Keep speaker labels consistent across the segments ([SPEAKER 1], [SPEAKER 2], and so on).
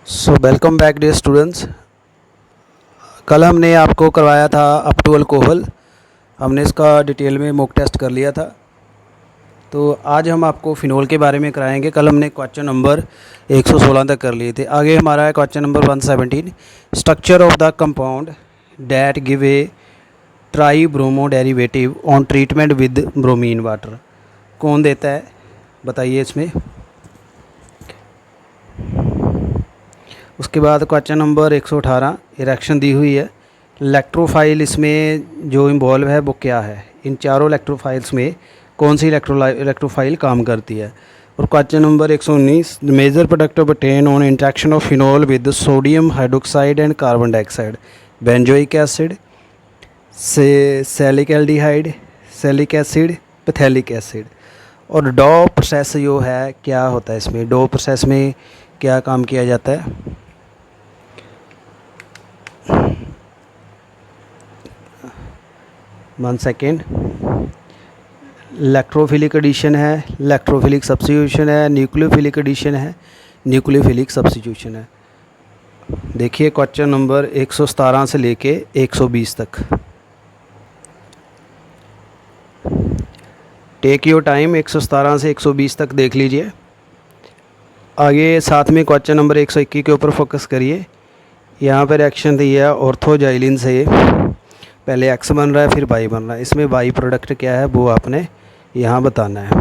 [SPEAKER 1] सो welcome back dear students. कल हमने आपको करवाया था अप टू अल्कोहल। हमने इसका डिटेल में मॉक टेस्ट कर लिया था। तो आज हम आपको फिनोल के बारे में कराएंगे। कल हमने क्वेश्चन नंबर 116 तक कर लिए थे। आगे हमारा है question number 117, structure of the compound that give a try bromo derivative on treatment with bromine water. कौन देता है बताइए इसमें। उसके बाद क्वेश्चन नंबर 118, इरेक्शन दी हुई है। इलेक्ट्रोफाइल इसमें जो इन्वॉल्व है वो क्या है, इन चारों इलेक्ट्रोफाइल्स में कौन सी इलेक्ट्रोफाइल काम करती है। और question number 119, major product obtain on interaction of phenol with sodium hydroxide and carbon dioxide, benzoic acid, salicyl aldehyde, salicylic acid, phthalic acid. और डॉ प्रोसेस जो है क्या होता है इसमें, डॉ प्रोसेस में क्या काम किया जाता है। 1 सेकेंड। इलेक्ट्रोफिलिक एडिशन है, इलेक्ट्रोफिलिक सब्स्टिट्यूशन है, न्यूक्लियोफिलिक एडिशन है, न्यूक्लियोफिलिक सब्स्टिट्यूशन है। देखिए क्वेश्चन नंबर 117 से लेके 120 तक। टेक योर टाइम, 117 से 120 तक देख लीजिए। आगे साथ में क्वेश्चन नंबर 121 के ऊपर फोकस करिए। यहाँ पर रिएक्शन दी है ऑर्थोजाइलिन से, पहले एक्स बन रहा है फिर वाई बन रहा है। इसमें वाई प्रोडक्ट क्या है वो आपने यहाँ बताना है।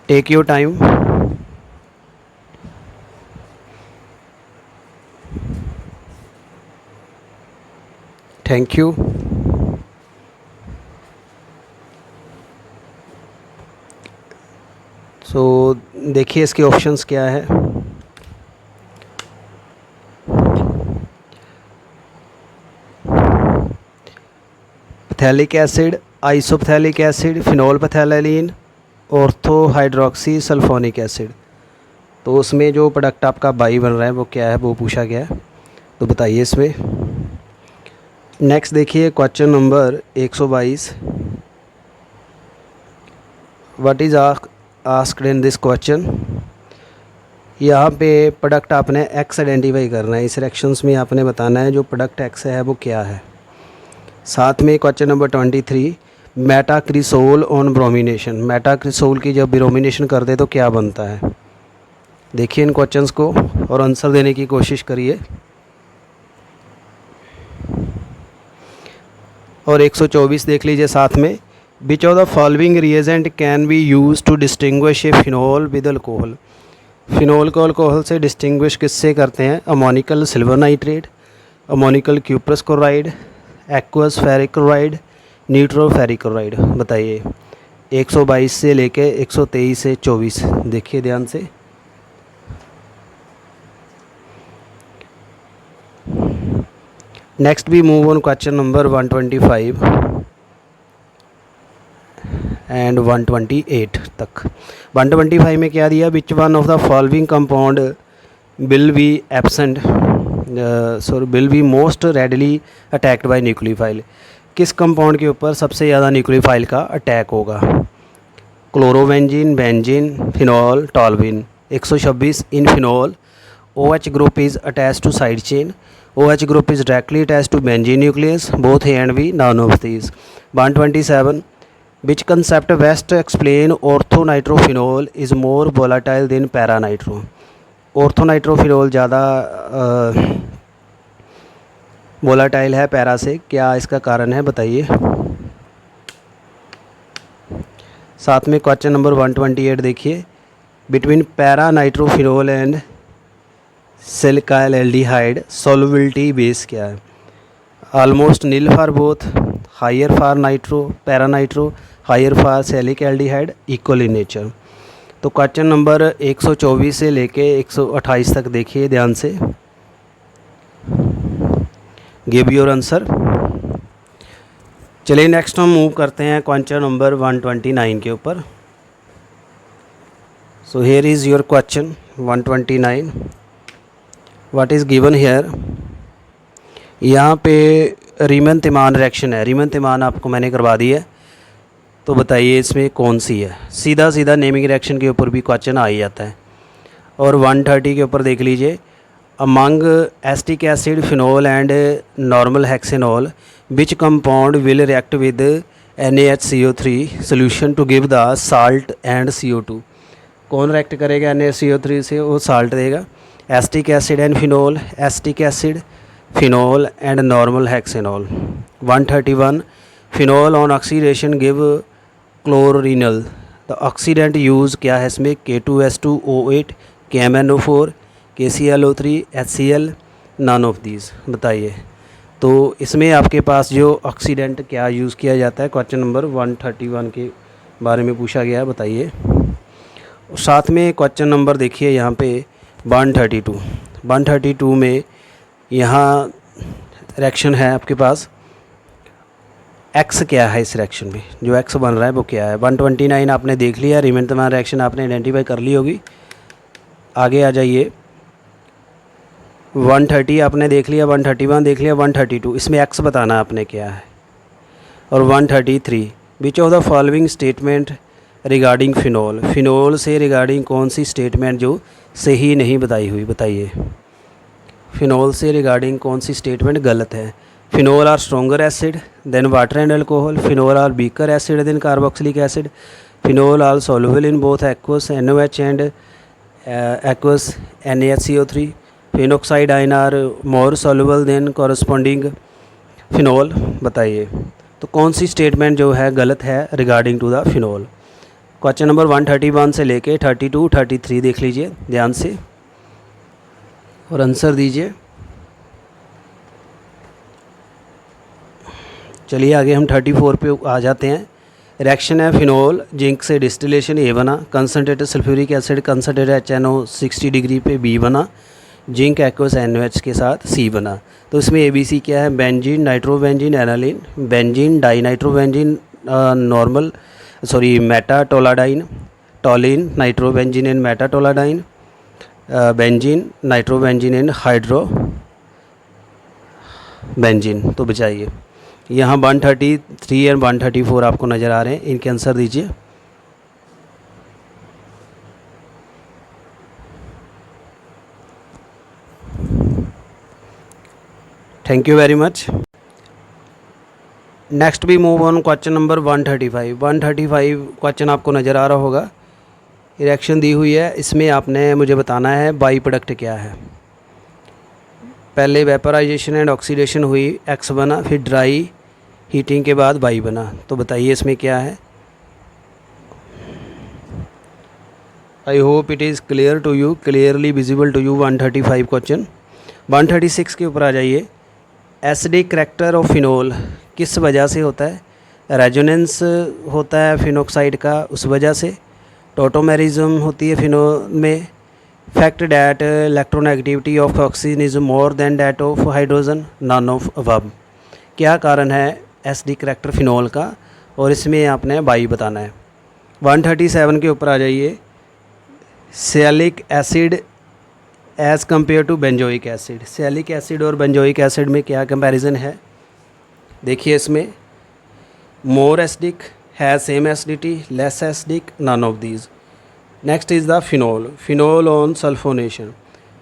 [SPEAKER 1] Take your time. Thank you. So देखिए इसके ऑप्शंस क्या है। Phthalic acid, isophthalic acid, phenol phthalein, ortho hydroxy sulphonic acid. तो उसमें जो प्रोडक्ट आपका बाई बन रहा है वो क्या है वो पूछा गया है, तो बताइए इसमें। नेक्स्ट देखिए question number 122, what is asked in this question. यहाँ पे प्रोडक्ट आपने एक्स आइडेंटिफाई करना है। इस रिएक्शंस में आपने बताना है जो प्रोडक्ट एक्स है वो क्या है। साथ में question number 23, metacresol on bromination. Metacresol की जब ब्रोमिनेशन कर दे तो क्या बनता है। देखिए इन क्वेश्चंस को और आंसर देने की कोशिश करिए। और 124 देख लीजिए साथ में, which of the following reagent can be use to distinguish a phenol with alcohol. Phenol को अल्कोहल से डिस्टिंग्विश किससे करते हैं। Ammoniacal silver nitrate, ammoniacal cuprous chloride, aqueous ferric chloride, neutral ferric chloride. बताइए 122 से लेके 123 से 24 देखिए ध्यान से। नेक्स्ट भी move on question number 125 and 128 तक। 125 में क्या दिया, which one of the following compound will be absent will be most readily attacked by nucleophile. किस कंपाउंड के ऊपर सबसे ज़्यादा न्यूक्लियोफाइल का अटैक होगा। Chlorobenzene, benzene, phenol, toluene. 126, in phenol OH group is attached to side chain. OH group is directly attached to benzene nucleus. Both A and B, none of these. 127, which concept best explain orthonitrophenol is more volatile than paranitro। ऑर्थोनाइट्रोफिनोल ज़्यादा volatile है para से, क्या इसका कारण है बताइए। साथ में क्वेश्चन नंबर 128 देखिए, between paranitrophenol and salicyl aldehyde solubility base क्या है। Almost nil for both, higher for nitro paranitro, higher for salicyl aldehyde, equal in nature. तो क्वेश्चन नंबर 124 से लेके 128 तक देखिए ध्यान से। Give your answer. चलिए नेक्स्ट हम मूव करते हैं क्वेश्चन नंबर 129 के ऊपर। So here is your question 129। What is given here. यहाँ पे रीमन तिमान रिएक्शन है। रीमन तिमान आपको मैंने करवा दी है, तो बताइए इसमें कौन सी है। सीधा सीधा नेमिंग रिएक्शन के ऊपर भी क्वेश्चन आ ही जाता है। और 130 के ऊपर देख लीजिए, among acetic acid, phenol and normal hexanol which compound will react with NaHCO3 solution to give the salt and CO2। कौन रिएक्ट करेगा NaCO3 से? वो साल्ट देगा। Acetic acid and phenol, acetic acid, phenol and normal hexanol. 131 phenol on oxidation give chloranil. The oxidant use क्या है इसमें? K2S2O8, KMnO4, KClO3, HCl, none of these. बताइए तो इसमें आपके पास जो ऑक्सीडेंट क्या यूज़ किया जाता है, क्वेश्चन नंबर 131 के बारे में पूछा गया है, बताइए। साथ में क्वेश्चन नंबर देखिए यहाँ पे 132 में यहाँ रिएक्शन है आपके पास, एक्स क्या है इस रिएक्शन में, जो एक्स बन रहा है वो क्या है। 129 आपने देख लिया, रिमेंटमा रिएक्शन आपने आइडेंटिफाई कर ली होगी। आगे आ जाइए, 130 आपने देख लिया, 131 देख लिया, 132 इसमें एक्स बताना आपने क्या है। और 133 विच of the following statement regarding phenol, phenol से रिगार्डिंग कौन सी स्टेटमेंट जो सही नहीं बताई हुई, बताइए। फिनोल से रिगार्डिंग कौन सी स्टेटमेंट गलत है? Phenol are stronger acid than water and alcohol, phenol are weaker acid than carboxylic acid, phenol are soluble in both aqueous NaOH and aqueous NaHCO3, phenoxide ion are more soluble than corresponding phenol. बताइए तो कौन सी statement जो है गलत है regarding to the phenol. Question number 131 से लेके 32 33 देख लीजिए ध्यान से और आंसर दीजिए। चलिए आगे हम 34 पे आ जाते हैं। रिएक्शन है फिनोल जिंक से डिस्टिलेशन A बना, concentrated sulphuric acid concentrated HNO 60 degree पे B बना, जिंक एक्वस NaOH के साथ C बना। तो इसमें ABC क्या है? Benzene, nitrobenzene, aniline, benzene, dinitrobenzene, normal sorry metatoluidine, toluene, nitrobenzene and metatoluidine, benzene, nitrobenzene and hydro benzene. तो बचाइए यहाँ 133 एंड 134 आपको नज़र आ रहे हैं, इनके आंसर दीजिए। Thank you very much. Next भी move on question number 135 question आपको नज़र आ रहा होगा, रिएक्शन दी हुई है, इसमें आपने मुझे बताना है बाई प्रोडक्ट क्या है। पहले वेपराइजेशन एंड ऑक्सीडेशन हुई, एक्स बना, फिर ड्राई हीटिंग के बाद बाई बना। तो बताइए इसमें क्या है। I hope it is clear to you, clearly visible to you. 135 question. 136 के ऊपर आ जाइए। एसिडिक करैक्टर ऑफ फिनोल किस वजह से होता है? रेजोनेंस होता है फिनोक्साइड का, उस वजह से। टोटोमेरिज्म होती है फिनोल में। Fact that electronegativity of oxygen is more than that of hydrogen, none of above. क्या कारण है एसिडिक करैक्टर फिनोल का, और इसमें आपने बाई बताना है। 137 के ऊपर आ जाइए। Salicylic acid as compare to benzoic acid, salicylic acid और बेंजोइक एसिड में क्या कंपैरिजन है? देखिए इसमें मोर एसिडिक, है same acidity, less acidic, none of these. Next is the phenol, phenol on sulphonation,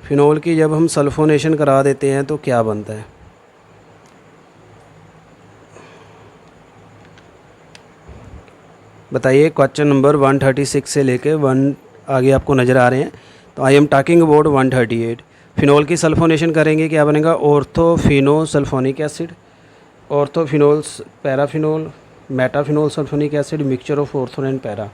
[SPEAKER 1] phenol की जब हम सल्फोनेशन करा देते हैं तो क्या बनता है? बताइए। क्वेश्चन नंबर 136 से लेके 1 आगे आपको नज़र आ रहे हैं। तो I am talking about 138। Phenol की सल्फोनेशन करेंगे, क्या बनेगा? Orthophenol sulphonic acid, orthophenol paraphenol, metaphenol sulphonic acid, mixture of ortho and para.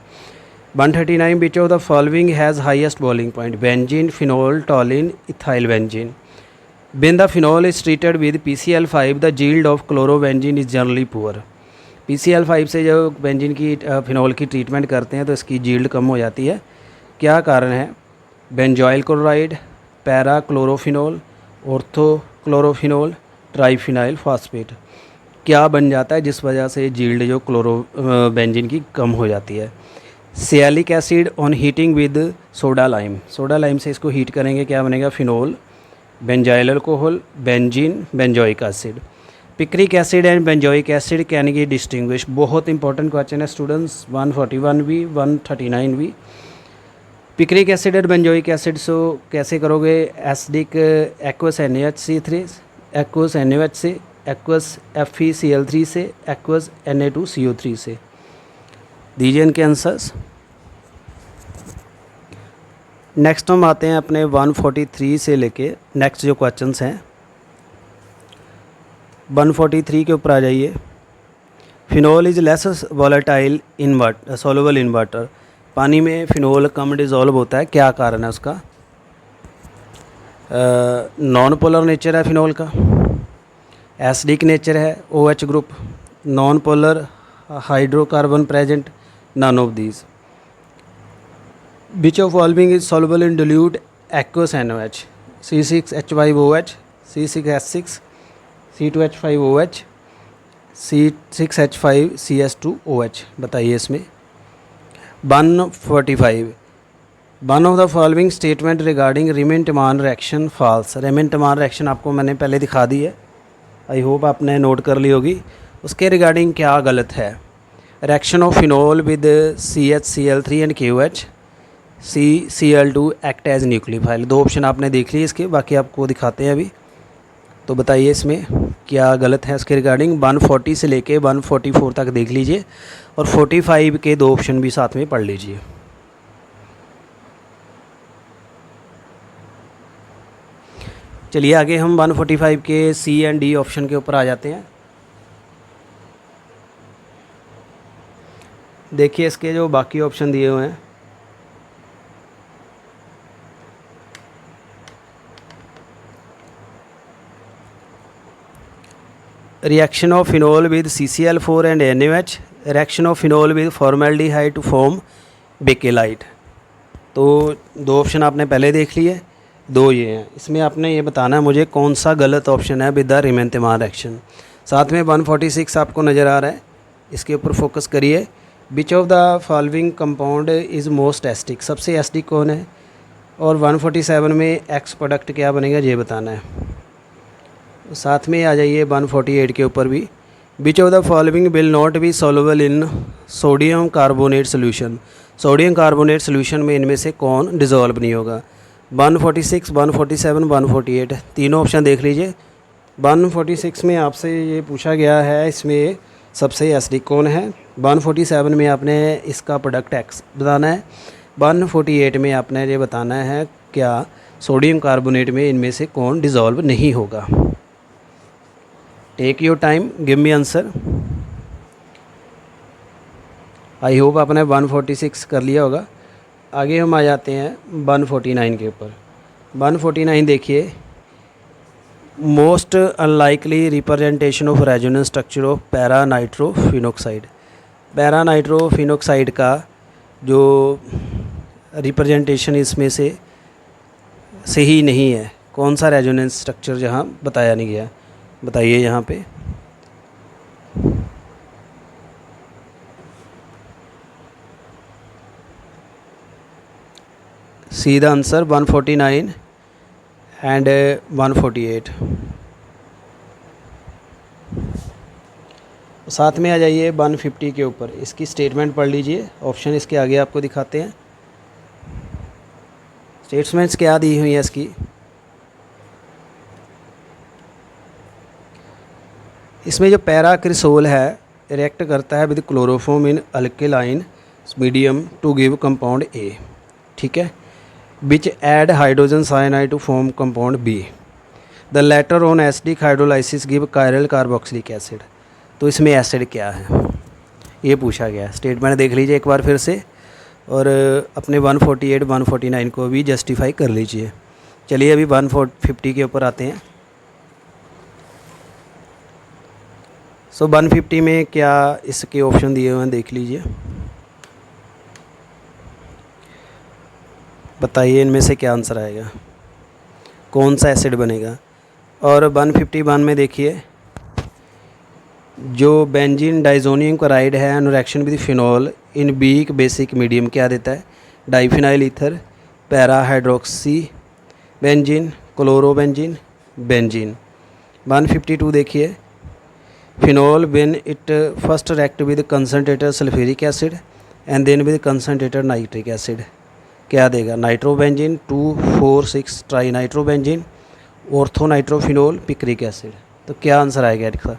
[SPEAKER 1] 139 which of the following has highest boiling point? Benzene, phenol, toluene, ethyl benzene. When the phenol is treated with PCl5, the yield of chlorobenzene is generally poor. PCl5 से जो benzene की phenol की treatment करते हैं तो इसकी yield कम हो जाती है। क्या कारण है? Benzoyl chloride, para chlorophenol, orthochlorophenol, triphenyl phosphate. क्या बन जाता है जिस वजह से यील्ड जो बेंजीन की कम हो जाती है? Sialic acid on heating with soda lime, soda lime से इसको हीट करेंगे, क्या बनेगा? Phenol, benzyl alcohol, benzene, benzoic acid. Picric acid and benzoic acid can be distinguish. बहुत इंपॉर्टेंट क्वेश्चन है स्टूडेंट्स। 141 भी, 139 भी। पिक्रिक एसिड और बेंजोइक एसिड सो कैसे करोगे, acidic aqueous NaHC3, aqueous NaOH से, एक्वस FeCl3 से, एक्वस Na2CO3 से। दीजिए इनके आंसर्स। नेक्स्ट हम आते हैं अपने 143 से लेके नेक्स्ट जो क्वेश्चंस हैं 143 के ऊपर आ जाइए। Phenol is less volatile in soluble in water. पानी में फिनोल कम डिज़ोल्व होता है, क्या कारण है उसका? नॉन पोलर नेचर है फिनोल का, एसिडिक नेचर है, OH group, non polar hydrocarbon present, none of these. Which of following is soluble in dilute aqueous NaOH? C6H5OH, C6H6, C2H5OH, C6H5CS2OH। बताइए इसमें। 145 one of the following statement regarding Reimer Tiemann reaction false. Reimer Tiemann reaction आपको मैंने पहले दिखा दी है, I hope आपने note कर ली होगी। उसके रिगार्डिंग क्या गलत है? Reaction of phenol with CHCl3 and KOH, CCl2 act as nucleophile. दो ऑप्शन आपने देख लिए इसके, बाकी आपको दिखाते हैं अभी। तो बताइए इसमें क्या गलत है इसके रिगार्डिंग। 140 से लेके 144 तक देख लीजिए और 45 के दो ऑप्शन भी साथ में पढ़ लीजिए। चलिए आगे हम 145 के C एंड D ऑप्शन के ऊपर आ जाते हैं। देखिए इसके जो बाकी ऑप्शन दिए हुए हैं, reaction of phenol with CCl4 and NaOH, reaction of phenol with formaldehyde to form bakelite. तो दो ऑप्शन आपने पहले देख लिए, दो ये हैं। इसमें आपने ये बताना है मुझे कौन सा गलत ऑप्शन है विद द रीमेन-टमान रिएक्शन। साथ में 146 आपको नज़र आ रहा है, इसके ऊपर फोकस करिए। विच of the following compound is most acidic, सबसे एसिडिक कौन है? और 147 में एक्स प्रोडक्ट क्या बनेगा ये बताना है। साथ में आ जाइए 148 के ऊपर भी। विच of the following will not be soluble in sodium carbonate solution. Sodium carbonate solution में इनमें से कौन डिज़ोल्व नहीं होगा? 146, 147, 148 तीनों ऑप्शन देख लीजिए। 146 में आपसे ये पूछा गया है इसमें सबसे एसिडिक कौन है। 147 में आपने इसका प्रोडक्ट एक्स बताना है। 148 में आपने ये बताना है क्या सोडियम कार्बोनेट में इनमें से कौन डिज़ोल्व नहीं होगा। Take your time, give me answer. I hope आपने 146 कर लिया होगा। आगे हम आ जाते हैं 149 के ऊपर। 149 देखिए, most unlikely representation of resonance structure of para nitrophenoxide. Para nitrophenoxide का जो रिप्रेजेंटेशन इसमें से सही नहीं है, कौन सा रेजोनेंस स्ट्रक्चर जहाँ बताया नहीं गया, बताइए यहाँ पे। See the answer 149 and 148। साथ में आ जाइए 150 के ऊपर, इसकी स्टेटमेंट पढ़ लीजिए। ऑप्शन इसके आगे आपको दिखाते हैं, स्टेटमेंट्स क्या दी हुई हैं इसकी। इसमें जो पैराक्रिसोल है रिएक्ट करता है with chloroform in alkaline medium to give compound A, ठीक है। Which add hydrogen cyanide to form compound B, the latter on acidic hydrolysis give chiral carboxylic acid. तो इसमें एसिड क्या है ये पूछा गया। स्टेटमेंट देख लीजिए एक बार फिर से और अपने 148 149 को भी जस्टिफाई कर लीजिए। चलिए अभी 150 के ऊपर आते हैं। सो 150 में क्या इसके ऑप्शन दिए हुए हैं देख लीजिए, बताइए इनमें से क्या आंसर आएगा, कौन सा एसिड बनेगा। और 151 में देखिए, जो बेंजीन डाइजोनियम क्लोराइड है in reaction with phenol in weak basic medium क्या देता है? Diphenyl ether, para hydroxy benzene, chlorobenzene, benzene. 152 देखिए, phenol when it first react with concentrated sulfuric acid and then with concentrated nitric acid, क्या देगा, nitrobenzene 2,4,6 tri nitrobenzene, orthonitrophenol, picric acid. तो क्या answer आएगा इसका,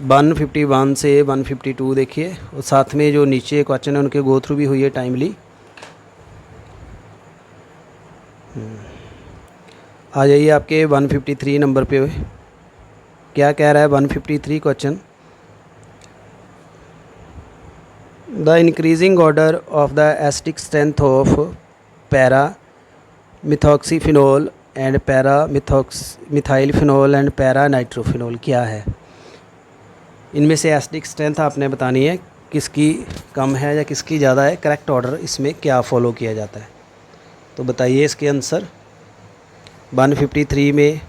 [SPEAKER 1] 151 से 152 देखिए, और साथ में जो नीचे क्वेश्चन है उनके गो थ्रू भी हुई है टाइमली। आ जाइए आपके 153 नंबर पे, क्या कह रहा है 153 question, the increasing order of the acidic strength of para methoxyphenol and para methylphenol and para nitrophenol क्या है। इनमें से एसिडिक स्ट्रेंथ आपने बतानी है किसकी कम है या किसकी ज़्यादा है, करेक्ट ऑर्डर इसमें क्या फॉलो किया जाता है। तो बताइए इसके आंसर 153 में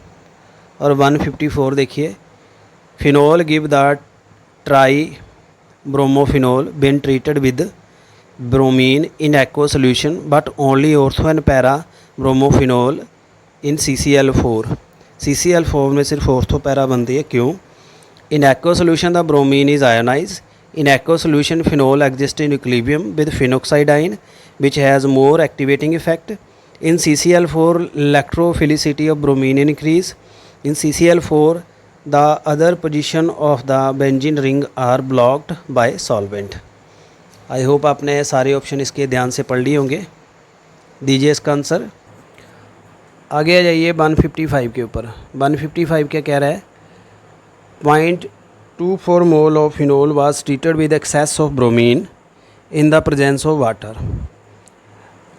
[SPEAKER 1] और 154 देखिए, phenol give the tri bromophenol when treated with bromine in aqua solution but only ortho and para bromophenol in CCl4। CCl4 में सिर्फ ऑर्थो पैरा बनती है, क्यों। In aqua solution the bromine is ionise. In aqua solution phenol exist in equilibrium with phenoxide ion which has more activating effect. In CCl4 electrophilicity of bromine increase. In CCl4 the other position of the benzene ring are blocked by solvent। I hope आपने सारे option इसके ध्यान से पढ़ लिए होंगे। दीजिए इसका आंसर। आगे आ जाइए 155 के ऊपर। 155 क्या कह रहा है, 0.24 mole of phenol was treated with excess of bromine in the presence of water.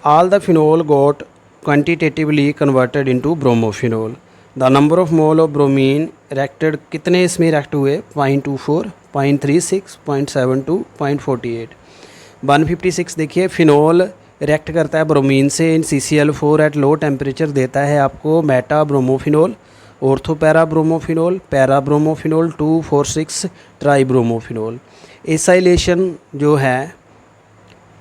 [SPEAKER 1] All the phenol got quantitatively converted into bromophenol. The number of mole of bromine reacted कितने इसमें react हुए, 0.24, 0.36, 0.72, 0.48। 156 देखिए, फिनोल रिएक्ट करता है bromine से इन CCl4 at low temperature, देता है आपको Meta bromophenol, ortho para bromophenol, para bromophenol, 2,4,6 try bromophenol. Acylation जो है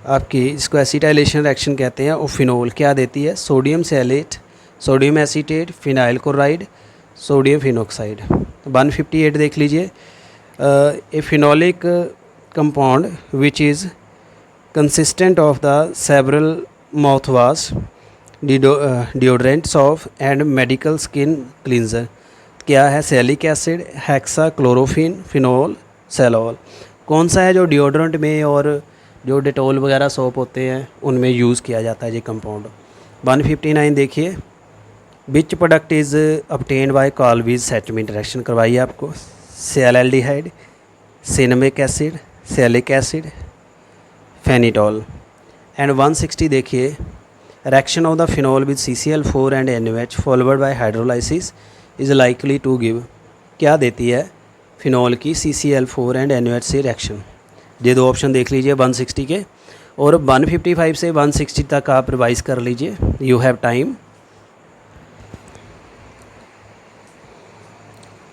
[SPEAKER 1] आपकी, इसको एसिटाइलेशन रिएक्शन कहते हैं, और फिनोल क्या देती है, सोडियम सैलेट, sodium acetate, phenyl chloride, sodium phenoxide. 158 देख लीजिए, a phenolic compound which is consistent of the several mouthwash deodorants of and medical skin cleanser क्या है, salicylic acid, hexachlorophene, phenol, salol. कौन सा है जो डिओड्रेंट में और जो डेटोल वगैरह सोप होते हैं उनमें यूज़ किया जाता है ये कंपाउंड। 159 देखिए, which product is obtained by कॉल्विज सेटलमेंट रिएक्शन करवाइए आपको, सेल्डिहाइड, cinnamic acid, salicylic acid, phenetole. And 160 देखिए, reaction of the phenol with CCl4 and NaOH followed by hydrolysis is likely to give, क्या देती है फिनोल की CCl4 एंड NaOH से रिएक्शन। ये दो ऑप्शन देख लीजिए 160 के, और 155 से 160 तक आप रिवाइज कर लीजिए, you have time,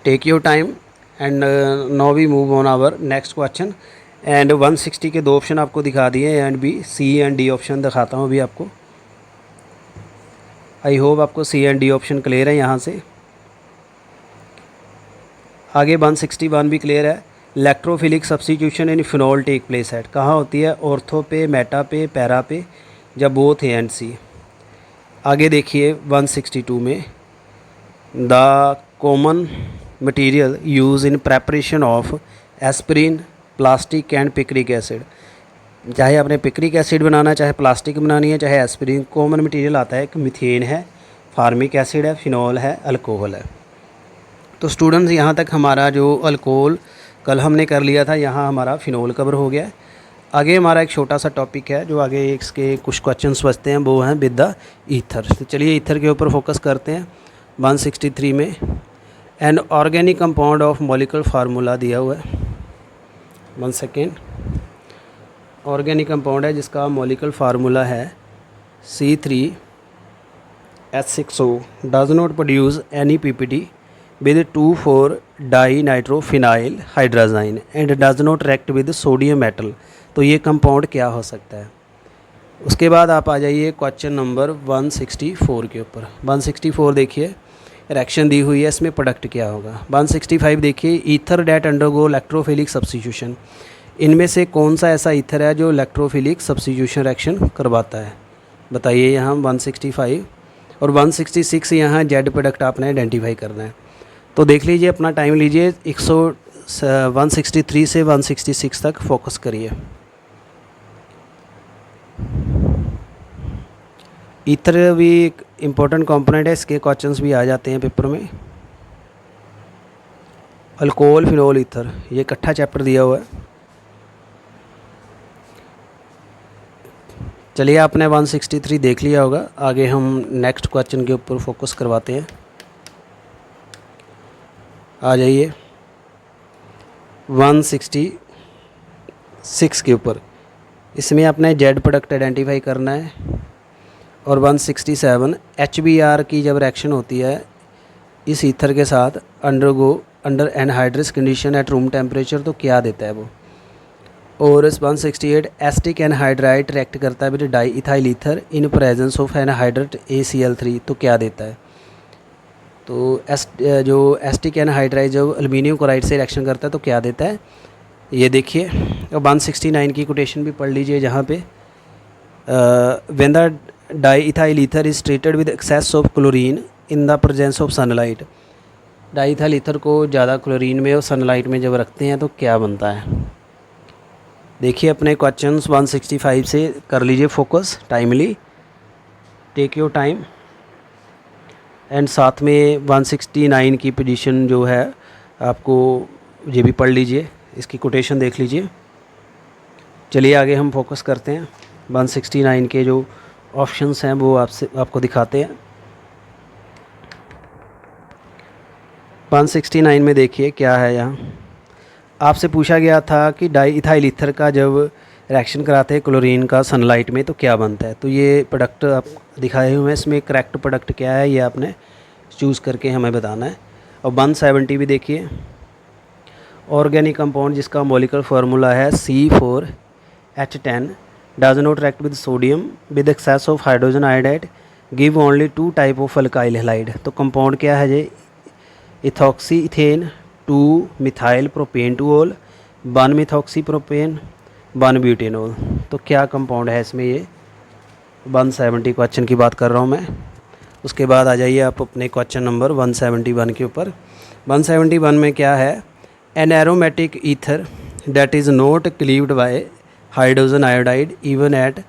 [SPEAKER 1] take your time. And now we move on our next question. And 160 के दो ऑप्शन आपको दिखा दिए, A and B, C and D option दिखाता हूँ अभी आपको। आई होप आपको C and D option clear है यहाँ से। आगे 161 भी क्लियर है, electrophilic substitution in phenol take place at, कहाँ होती है, ऑर्थो पे, मेटा पे, पैरा पे, जब बोथ ए एंड सी। आगे देखिए 162 में, the common material use in preparation of aspirin, plastic and picric acid. चाहे आपने पिक्रिक एसिड बनाना, चाहे प्लास्टिक बनानी है, चाहे एस्पिरिन, कॉमन मटेरियल आता है, एक मीथेन है, फार्मिक एसिड है, फिनोल है, अल्कोहल है। तो स्टूडेंट्स यहाँ तक हमारा जो अल्कोहल कल हमने कर लिया था, यहाँ हमारा फिनोल कवर हो गया है। आगे हमारा एक छोटा सा टॉपिक है जो आगे इसके कुछ क्वेश्चंस बचते हैं, वो हैं विद द ईथर। तो चलिए ईथर के ऊपर फोकस करते हैं। 163 में an organic compound of molecular formula दिया हुआ है, 1 सेकेंड। ऑर्गेनिक कंपाउंड है जिसका मॉलिक्यूलर फार्मूला है C3H6O, does not produce any PPT with 2,4-dinitrophenyl hydrazine and does not react with sodium metal। तो ये कंपाउंड क्या हो सकता है। उसके बाद आप आ जाइए क्वेश्चन नंबर 164 के ऊपर। 164 देखिए, रिएक्शन दी हुई है, इसमें प्रोडक्ट क्या होगा। 165 देखिए, ether that undergo electrophilic substitution, इनमें से कौन सा ऐसा ईथर है जो इलेक्ट्रोफिलिक सब्स्टिट्यूशन रिएक्शन करवाता है। बताइए यहाँ 165 और 166 यहाँ जेड प्रोडक्ट आपने आइडेंटिफाई करना है। तो देख लीजिए, अपना टाइम लीजिए, 163 से 166 तक फोकस करिए। ईथर भी एक इम्पोर्टेंट कंपोनेंट है, इसके क्वेश्चंस भी आ जाते हैं पेपर में। अल्कोहल, फिनोल, ईथर, ये इकट्ठा चैप्टर दिया हुआ है। चलिए, आपने 163 देख लिया होगा, आगे हम नेक्स्ट क्वेश्चन के ऊपर फोकस करवाते हैं। आ जाइए 166 के ऊपर, इसमें आपने जेड प्रोडक्ट आइडेंटिफाई करना है। और 167 HBr की जब रिएक्शन होती है इस ईथर के साथ under anhydrous condition at room temperature, तो क्या देता है वो। और 168 एसिटिक एनहाइड्राइड रिएक्ट करता है with di ethyl ether in presence of anhydride ACl3, तो क्या देता है। तो जो एसिटिक एनहाइड्राइड जब एल्युमिनियम क्लोराइड से रिएक्शन करता है तो क्या देता है, ये देखिए। और 169 की कोटेशन भी पढ़ लीजिए, जहाँ पे when the di ethyl ether is treated with excess of chlorine in the presence of sunlight, di ethyl ether को ज़्यादा क्लोरीन में और सनलाइट में जब रखते हैं तो क्या बनता है। देखिए, अपने क्वेश्चंस 165 से कर लीजिए focus timely, take your time. And साथ में 169 की पोजीशन जो है आपको ये भी पढ़ लीजिए, इसकी कोटेशन देख लीजिए। चलिए आगे हम फोकस करते हैं। 169 के जो ऑप्शंस हैं वो आपको दिखाते हैं। 169 में देखिए क्या है। यहाँ आपसे पूछा गया था कि डाई इथाइल ईथर का जब रिएक्शन कराते हैं क्लोरीन का सनलाइट में तो क्या बनता है। तो ये प्रोडक्ट आप दिखाए हुए हैं, इसमें करेक्ट प्रोडक्ट क्या है ये आपने चूज़ करके हमें बताना है। और 170 भी देखिए, ऑर्गेनिक कंपाउंड जिसका मॉलिक्यूलर फार्मूला है C4H10 does not react with sodium with excess of hydrogen iodide give only 2 type of alkyl halide. तो कंपाउंड क्या है ये, इथॉक्सी इथेन 2 मिथाइल प्रोपेन टूओल 1 मिथॉक्सी प्रोपेन 1 ब्यूटेनॉल। तो क्या कंपाउंड है इसमें, ये 170 क्वेश्चन की बात कर रहा हूँ मैं। उसके बाद आ जाइए आप अपने क्वेश्चन नंबर 171 के ऊपर। 171 में क्या है, an aromatic ether that is not cleaved by hydrogen iodide even at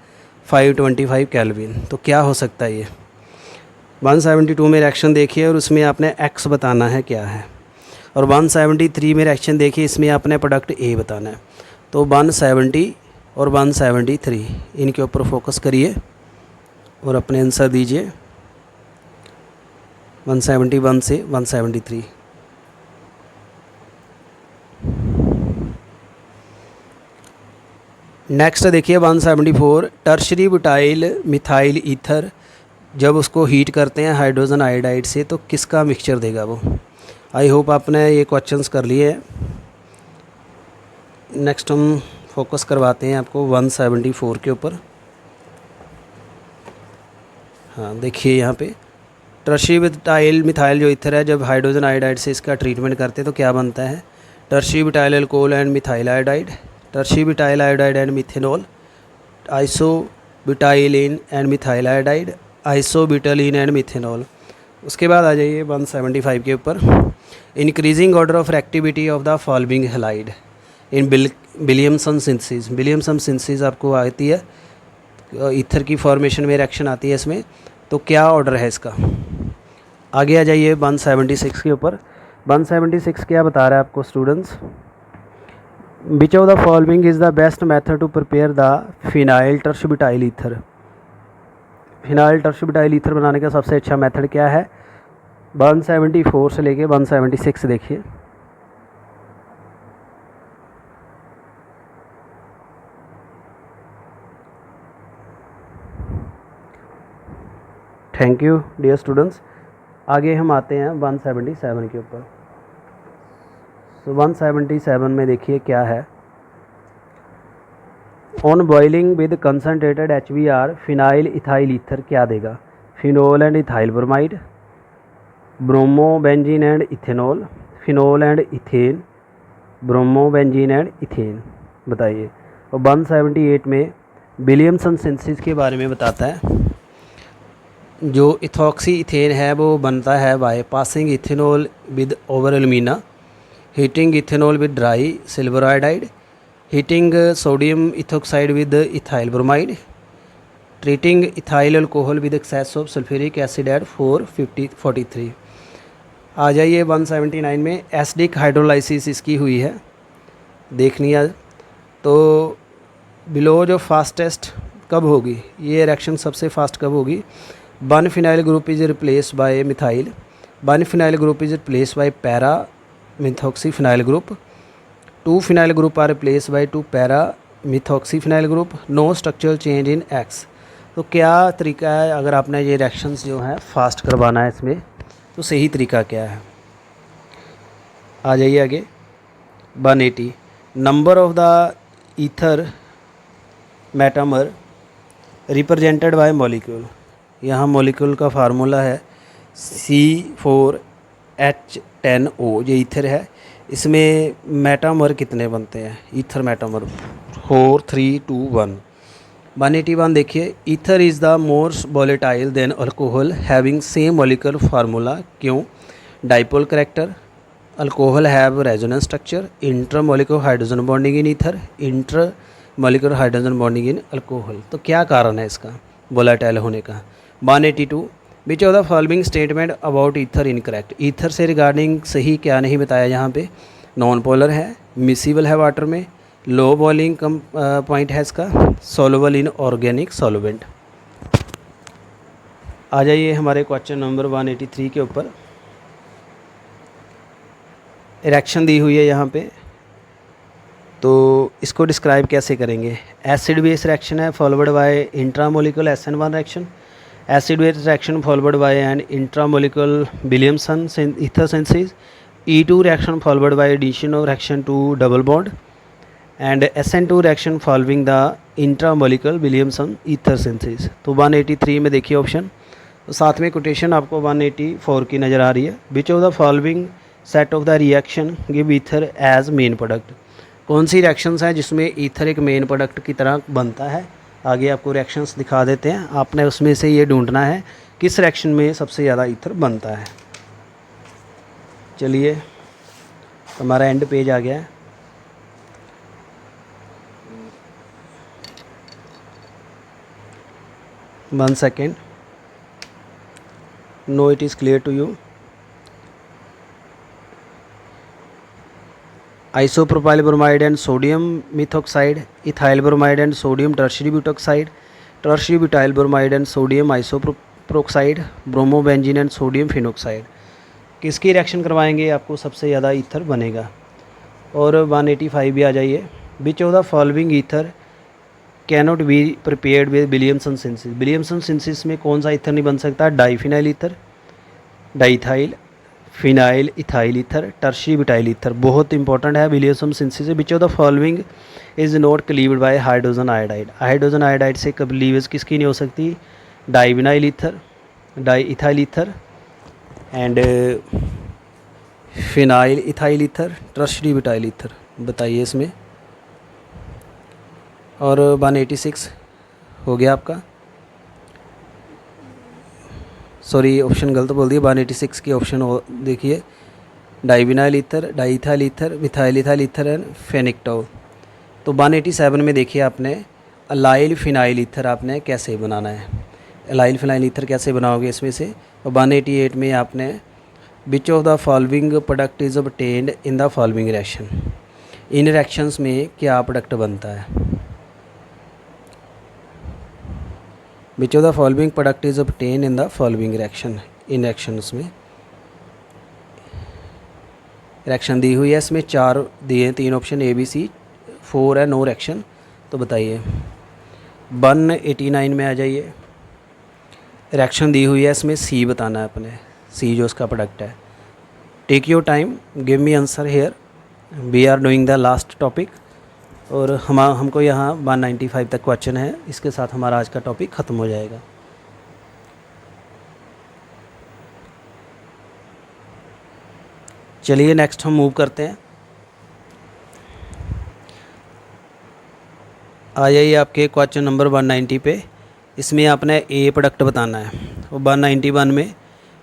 [SPEAKER 1] 525 kelvin. तो क्या हो सकता है ये। 172 में रिएक्शन देखिए और उसमें आपने X बताना है क्या है। और 173 में रिएक्शन देखिए, इसमें आपने प्रोडक्ट A बताना है। तो 170 और 173 इनके ऊपर फोकस करिए और अपने आंसर दीजिए 171 से 173। नेक्स्ट देखिए 174 टर्शरी बुटाइल मिथाइल ईथर जब उसको हीट करते हैं हाइड्रोजन आयोडाइड से तो किसका मिक्सचर देगा वो। आई होप आपने ये क्वेश्चंस कर लिए हैं। नेक्स्ट हम फोकस करवाते हैं आपको 174 के ऊपर। हाँ देखिए, यहाँ पे टर्शरी बुटाइल मिथाइल जो ईथर है जब हाइड्रोजन आयोडाइड से इसका ट्रीटमेंट करते हैं तो क्या बनता है, tertiary butyl alcohol and methyl iodide, tertiary butyl iodide and methanol, isobutylene and methyl iodide, isobutylene and methanol. उसके बाद आ जाइए 175 के ऊपर, increasing order of reactivity of the following halide in Williamson synthesis. Williamson synthesis आपको आती है, ether की फॉर्मेशन में रिएक्शन आती है इसमें, तो क्या ऑर्डर है इसका। आगे आ जाइए 176 के ऊपर। 176 क्या बता रहा है आपको students, which of the following is the best method to prepare the phenyl tert butyl ether. Phenyl tert butyl ether बनाने का सबसे अच्छा मेथड क्या है। 174 से लेके 176 देखिए। Thank you dear students. आगे हम आते हैं 177 के ऊपर। तो 177 में देखिए क्या है, on boiling with concentrated HBr phenyl ethyl ether क्या देगा, phenol and ethyl bromide, bromo benzene and ethanol, phenol and ethane, bromo benzene and ethane. बताइए। और 178 में विलियमसन सिंथेसिस के बारे में बताता है। जो इथॉक्सी इथेन है वो बनता है by passing ethanol with over alumina, heating ethanol with dry silver iodide, heating sodium ethoxide with ethyl bromide, treating ethyl alcohol with excess of sulphuric acid at 443। आ जाइए 179 में। एसिडिक हाइड्रोलाइसिस इसकी हुई है, देखनी है। तो बिलो जो फास्टेस्ट कब होगी, ये रिएक्शन सबसे फास्ट कब होगी? 1 phenyl group is replace by methyl, 1 phenyl group is replace by para methoxy phenyl group, 2 phenyl group are replace by 2 para methoxy phenyl group, no structural change in X. तो क्या तरीका है अगर आपने ये रिएक्शंस जो हैं फास्ट करवाना है इसमें, तो सही तरीका क्या है? आ जाइए आगे। 180 number of the ether metamer represented by molecule. यहाँ मॉलिक्यूल का फार्मूला है C4H10O, ये ईथर है। इसमें मेटामर कितने बनते हैं? Ether metamer 4 3 2 1। 181 देखिए, ether is the most volatile than alcohol having same molecular formula. क्यों? Dipole character, alcohol have resonance structure, intermolecular hydrogen bonding in ether, inter molecular hydrogen bonding in alcohol. तो क्या कारण है इसका वोलेटाइल होने का? 182 which of the following statement about ether incorrect. Ether से regarding सही क्या नहीं बताया यहाँ पे? नॉन पोलर है, मिसिबल है वाटर में, लो बॉइलिंग कम पॉइंट है इसका, सॉल्युबल इन ऑर्गेनिक सॉल्वेंट। आ जाइए हमारे क्वेश्चन नंबर 183 के ऊपर। रिएक्शन दी हुई है यहाँ पे, तो इसको डिस्क्राइब कैसे करेंगे? एसिड बेस रिएक्शन है followed by intramolecular SN1 reaction, acid base reaction followed by an intramolecular Williamson ether synthesis, E2 reaction followed by addition of reaction to double bond and SN2 reaction following the intramolecular Williamson ether synthesis. तो 183 में देखिए option, तो साथ में quotation आपको 184 की नज़र आ रही है। Which of the following set of the reaction give ether as main product. कौन सी रिएक्शंस हैं जिसमें ईथर एक मेन प्रोडक्ट की तरह बनता है? आगे आपको रिएक्शंस दिखा देते हैं, आपने उसमें से ये ढूंढना है किस रिएक्शन में सबसे ज़्यादा ईथर बनता है। चलिए हमारा एंड पेज आ गया है। One second, no it is clear to you. Isopropyl bromide and sodium methoxide, ethyl bromide and sodium tertiary butoxide, tertiary butyl bromide and sodium isopropoxide, bromobenzene and sodium phenoxide. किसकी reaction करवाएंगे आपको सबसे ज़्यादा ether बनेगा? और 185 भी आ जाइए। Which of the following ether cannot be prepared with Williamson synthesis. Williamson synthesis में कौन सा ईथर नहीं बन सकता? Diphenyl ether, diethyl, phenyl ethyl ether, tertiary butyl ether. बहुत इंपॉर्टेंट है Williamson synthesis. Which of the following is not cleaved by hydrogen iodide. Hydrogen iodide से cleavage किसकी नहीं हो सकती? Divinyl ether, di ethyl ether and phenyl ethyl ether, tertiary butyl ether. बताइए इसमें। और 186 हो गया आपका, सॉरी ऑप्शन गलत बोल दिया। 186 की ऑप्शन देखिए, divinyl ether, diethyl ether, methyl ethyl ether and phenetole. तो 187 में देखिए आपने अलाइल फिनाइल ईथर आपने कैसे बनाना है। अलाइल फिनाइल ईथर कैसे बनाओगे इसमें से? और 188 में आपने विच of the following product is obtained in the following reaction. In reactions में क्या प्रोडक्ट बनता है? Which of the following product is obtain in the following reaction. In reactions में रिएक्शन दी हुई है, इसमें 4 दिए हैं, 3 ऑप्शन ABC, 4 है नो रिएक्शन। तो बताइए 189 में आ जाइए। रिएक्शन दी हुई है, इसमें C बताना है अपने, C जो उसका प्रोडक्ट है। Take your time, give me answer here, we are doing the last topic. और हमको यहाँ 195 तक क्वेश्चन है, इसके साथ हमारा आज का टॉपिक ख़त्म हो जाएगा। चलिए नेक्स्ट हम मूव करते हैं। आ जाइए आपके क्वेश्चन नंबर 190 पे। इसमें आपने A प्रोडक्ट बताना है। 191 में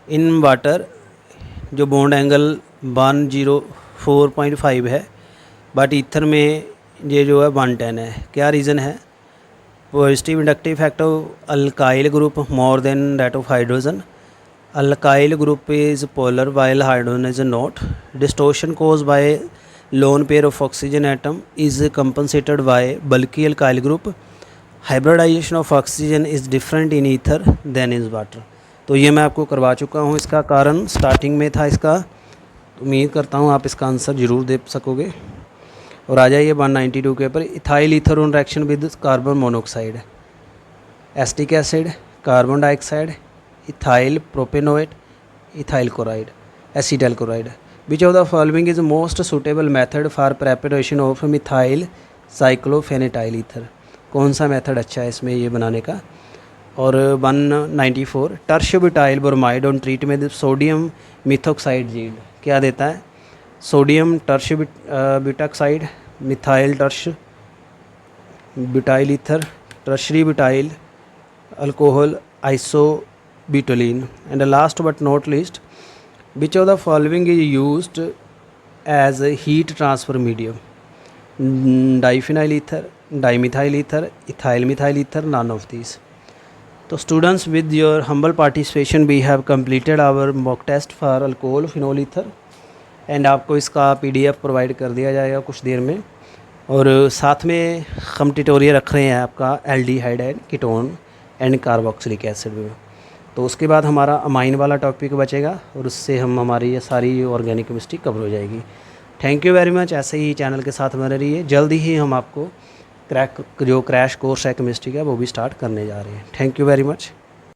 [SPEAKER 1] इन वाटर जो बॉन्ड एंगल 104.5 है, बट ईथर में ये जो है 110 है। क्या रीज़न है? Positive inductive fact of alkyl group more than that of hydrogen. Alkyl group is polar while hydrogen is not. Distortion caused by lone pair of oxygen atom is compensated by bulky alkyl group. Hybridization of oxygen is different in ether than in water. तो ये मैं आपको करवा चुका हूँ। इसका कारण starting में था इसका, तो उम्मीद करता हूँ आप इसका आंसर ज़रूर दे सकोगे। और आ जाइए 192 के ऊपर। Ethyl ether on reaction with carbon monoxide, acetic acid, carbon dioxide, ethyl propanoate, ethyl chloride, acetyl chloride. Which of the following is most suitable method for preparation of methyl cyclopentyl ether. कौन सा method अच्छा है इसमें ये बनाने का? और 194 tert butyl bromide on treatment with sodium methoxide yield क्या देता है? Sodium tert butoxide, methyl tert butyl ether, tertiary butyl alcohol, isobutylene. And the last but not least, which of the following is used as a heat transfer medium? Diphenyl ether, dimethyl ether, ethyl methyl ether, none of these. So students, with your humble participation we have completed our mock test for alcohol phenol ether, and आपको इसका PDF provide कर दिया जाएगा कुछ देर में। और साथ में हम ट्यूटोरियल रख रहे हैं आपका aldehyde and ketone and carboxylic acid में। तो उसके बाद हमारा अमाइन वाला टॉपिक बचेगा और उससे हम हमारी ये सारी ऑर्गेनिक केमिस्ट्री कवर हो जाएगी। Thank you very much. ऐसे ही चैनल के साथ बने रहिए। जल्दी ही हम आपको क्रैश कोर्स है केमिस्ट्री का वो भी स्टार्ट करने जा रहे हैं। Thank you very much.